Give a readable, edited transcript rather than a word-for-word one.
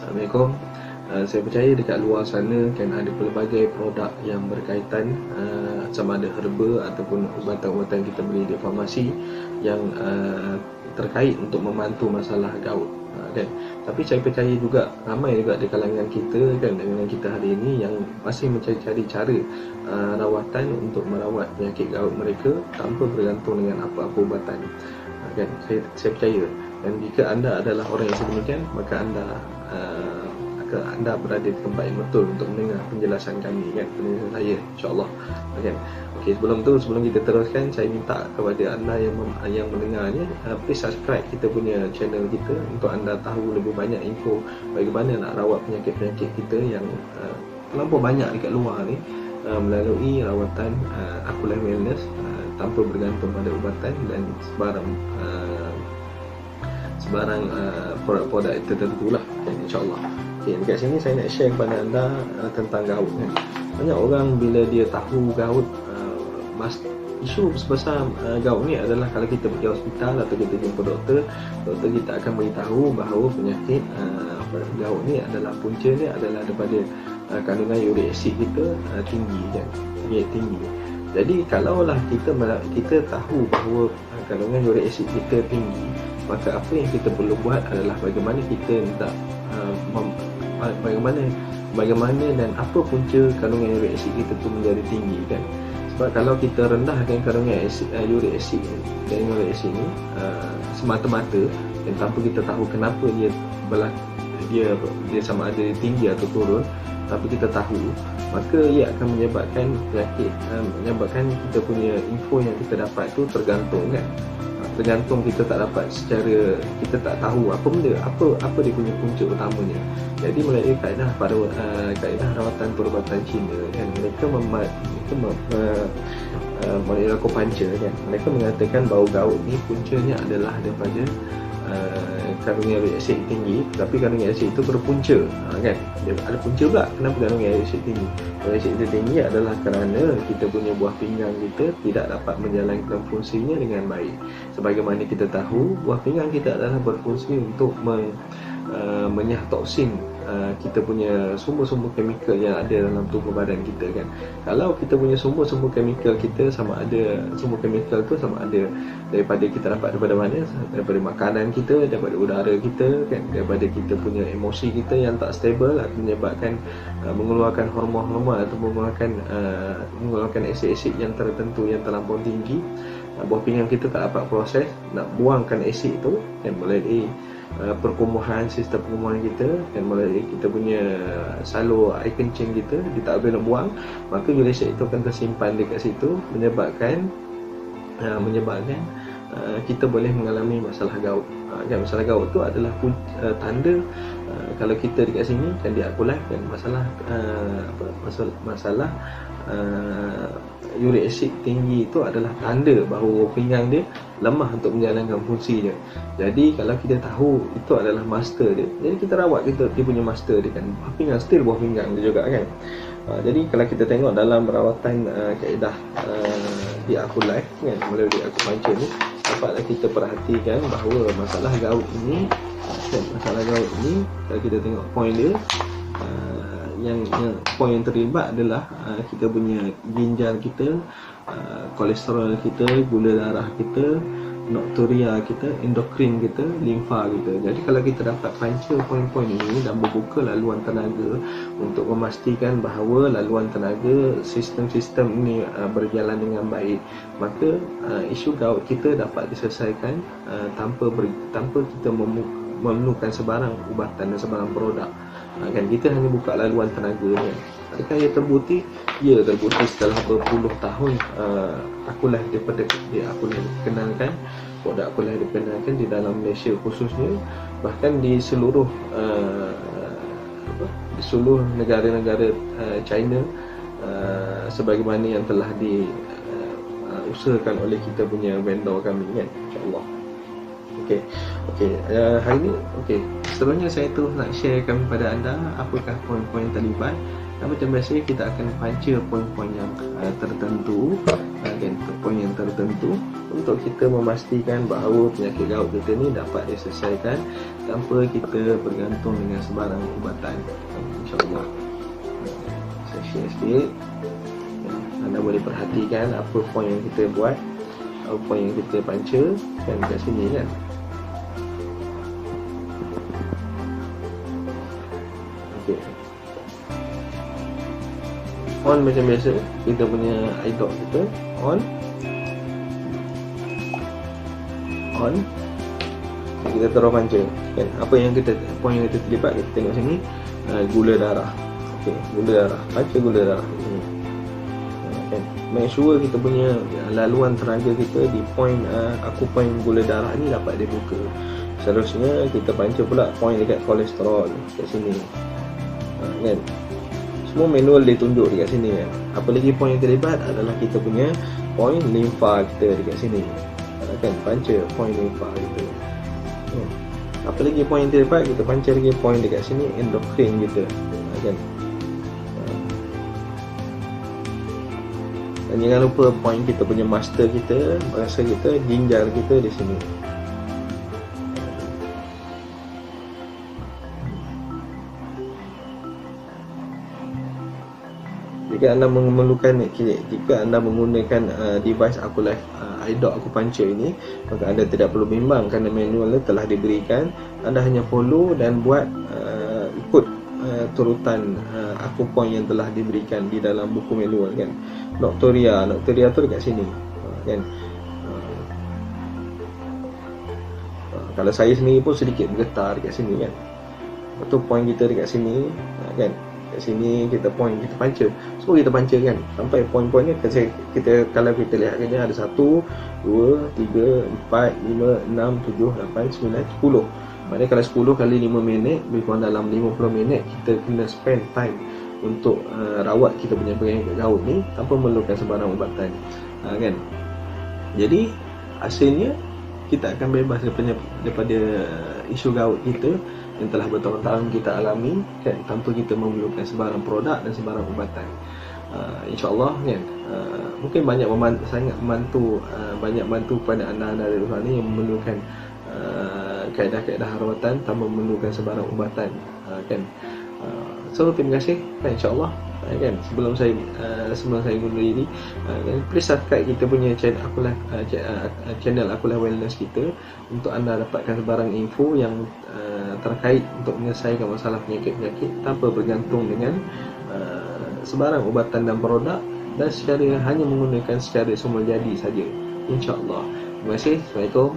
Assalamualaikum. Saya percaya dekat luar sana kan ada pelbagai produk yang berkaitan sama ada herba ataupun ubatan-ubatan kita beli di farmasi yang terkait untuk membantu masalah gout, kan. Tapi saya percaya juga ramai juga di kalangan kita kan, dengan kita hari ini yang masih mencari-cari cara rawatan untuk merawat penyakit gout mereka tanpa bergantung dengan apa-apa ubatan, kan. Saya percaya, dan jika anda adalah orang yang sedemikian, maka anda berada di tempat yang betul untuk mendengar penjelasan kami, kan, penjelasan saya, insyaAllah, kan. Okey, sebelum kita teruskan, saya minta kepada anda yang mendengar ni, please subscribe kita punya channel kita untuk anda tahu lebih banyak info bagaimana nak rawat penyakit-penyakit kita yang terlampau banyak dekat luar ni, melalui rawatan Aqualife Wellness, tanpa bergantung pada ubatan dan sebarang produk-produk tertentu lah, insyaAllah. Okay, dekat sini saya nak share kepada anda tentang gout, kan. Banyak orang bila dia tahu gout, isu sebesar gout ni adalah kalau kita pergi hospital atau kita jumpa doktor kita akan beritahu bahawa penyakit gout ni adalah punca ni adalah daripada kandungan uric acid kita tinggi, kan, tinggi. Jadi kalaulah kita tahu bahawa kandungan uric acid kita tinggi, maka apa yang kita perlu buat adalah bagaimana kita nak bagaimana dan apa punca kandungan uric acid kita tu menjadi tinggi, kan. Sebab kalau kita rendahkan kandungan uric acid ni semata-mata dan tanpa kita tahu kenapa dia sama ada tinggi atau turun, tapi kita tahu, maka ia akan menyebabkan penyakit, menyebabkan kita punya info yang kita dapat tu tergantung, kan. Tergantung, kita tak dapat secara, kita tak tahu apa dia punya punca utamanya. Jadi melalui kaedah rawatan perubatan Cina, kan, mereka melalui acupuncture, kan, mereka mengatakan bahawa gout ni puncanya adalah daripada kandungan uric acid tinggi, tapi kandungan acid itu berpunca, kan. Dia ada punca pula. Kenapa kandungan uric acid tinggi? Uric acid itu tinggi adalah kerana kita punya buah pinggang kita tidak dapat menjalankan fungsinya dengan baik. Sebagaimana kita tahu, buah pinggang kita adalah berfungsi untuk menyah toksin kita punya sumber-sumber kemikal yang ada dalam tubuh badan kita, kan. Kalau kita punya sumber-sumber kemikal kita sumber kemikal tu sama ada daripada kita dapat daripada mana? Daripada makanan kita, daripada udara kita, kan, daripada kita punya emosi kita yang tak stable akan menyebabkan mengeluarkan hormon-hormon atau mengeluarkan asid-asid yang tertentu yang terlampau tinggi. Buah pinggang kita tak dapat proses nak buangkan asid itu, kan, melalui sistem perkumuhan kita, dan melalui kita punya salur air kencing kita, dia tak boleh nak buang, maka uric acid itu akan tersimpan dekat situ, menyebabkan kita boleh mengalami masalah gout. Kan, masalah gout tu adalah tanda, kalau kita dekat sini kan di Aqualife, kan, masalah uric acid tinggi itu adalah tanda bahawa pinggang dia lemah untuk menjalankan fungsinya. Jadi kalau kita tahu itu adalah master dia, jadi kita rawat dia punya master dia, kan. Buah pinggang still buah pinggang dia juga, kan. Jadi kalau kita tengok dalam perawatan kaedah di Aqualife, kan, melalui acupuncture ni, dapatlah kita perhatikan bahawa masalah gout ini, kan, kalau kita tengok poin dia, yang poin yang terlibat adalah kita punya ginjal kita, kolesterol kita, gula darah kita, nokturia kita, endokrin kita, limfa kita. Jadi kalau kita dapat panca poin-poin ini dan membuka laluan tenaga untuk memastikan bahawa laluan tenaga sistem-sistem ini berjalan dengan baik, maka isu gout kita dapat diselesaikan tanpa kita memerlukan sebarang ubatan dan sebarang produk. Kan, kita hanya buka laluan tenaga, kan. Adakah ia terbukti? Ya, terbukti setelah berpuluh tahun Aqualife dikenalkan, produk Aqualife dikenalkan di dalam Malaysia khususnya, bahkan di seluruh negara-negara China, sebagaimana yang telah diusahakan oleh kita punya vendor kami, kan, insyaAllah. Hari ini, sebelumnya saya tu nak sharekan kepada anda apakah poin-poin terlibat Dan macam biasa kita akan panca poin-poin yang tertentu, poin yang tertentu untuk kita memastikan bahawa penyakit gout kita ni dapat diselesaikan tanpa kita bergantung dengan sebarang ubatan, insya-Allah. Saya share sikit. Anda boleh perhatikan apa poin yang kita buat, apa poin yang kita panca kan kat sini kan. Okey. On macam biasa, kita punya eye dot kita on. Kita terus panca kan. Apa yang kita, poin yang kita terlibat, kita tengok sini, gula darah. Okey, gula darah. Panca gula darah ini. Kan, make sure kita punya laluan tenaga kita di poin akupoin gula darah ni dapat dibuka. Seterusnya kita panca pula poin dekat kolesterol kat sini. Kan, semua manual dia tunjuk dekat sini kan. Apa lagi poin yang terlibat adalah kita punya poin limfa kita dekat sini. Kan, panca poin limfa kita. Apa lagi poin yang terlibat, kita panca lagi poin dekat sini endokrin kita. Kan. Dan jangan lupa poin kita punya master kita, bahasa kita, ginjal kita di sini. Jika anda memerlukan, jika anda menggunakan device Aqualife eye dot acupuncture ini, maka anda tidak perlu bimbang kerana manual telah diberikan. Anda hanya follow dan buat ikut turutan akupoint yang telah diberikan di dalam buku manual kan. Nocturia tu dekat sini kan. Kalau saya sendiri pun sedikit bergetar dekat sini kan. Lepas point kita dekat sini kan. Kat sini kita point, kita panca. Semua kita panca kan. Sampai point-point ni kita kalau kita lihat kan, ada 1, 2, 3, 4, 5, 6, 7, 8, 9, 10. Maknanya kalau 10 kali 5 minit, lebih kurang dalam 50 minit kita kena spend time untuk rawat kita punya penyakit gout ni tanpa memerlukan sebarang ubatan. Kan. Jadi hasilnya kita akan bebas daripada isu gout kita yang telah bertahun-tahun kita alami kan, tanpa kita memerlukan sebarang produk dan sebarang ubatan. InsyaAllah kan, mungkin sangat membantu, banyak bantu kepada anda-anda di luar ni yang memerlukan kaedah-kaedah rawatan tanpa memerlukan sebarang ubatan kan. So terima kasih kan, insyaAllah kan. Sebelum saya undur diri, please subscribe kita punya channel Aqualife Wellness kita untuk anda dapatkan sebarang info yang terkait untuk menyelesaikan masalah penyakit-penyakit tanpa bergantung dengan sebarang ubatan dan produk, dan hanya menggunakan secara semula jadi saja, insyaAllah. Terima kasih. Assalamualaikum.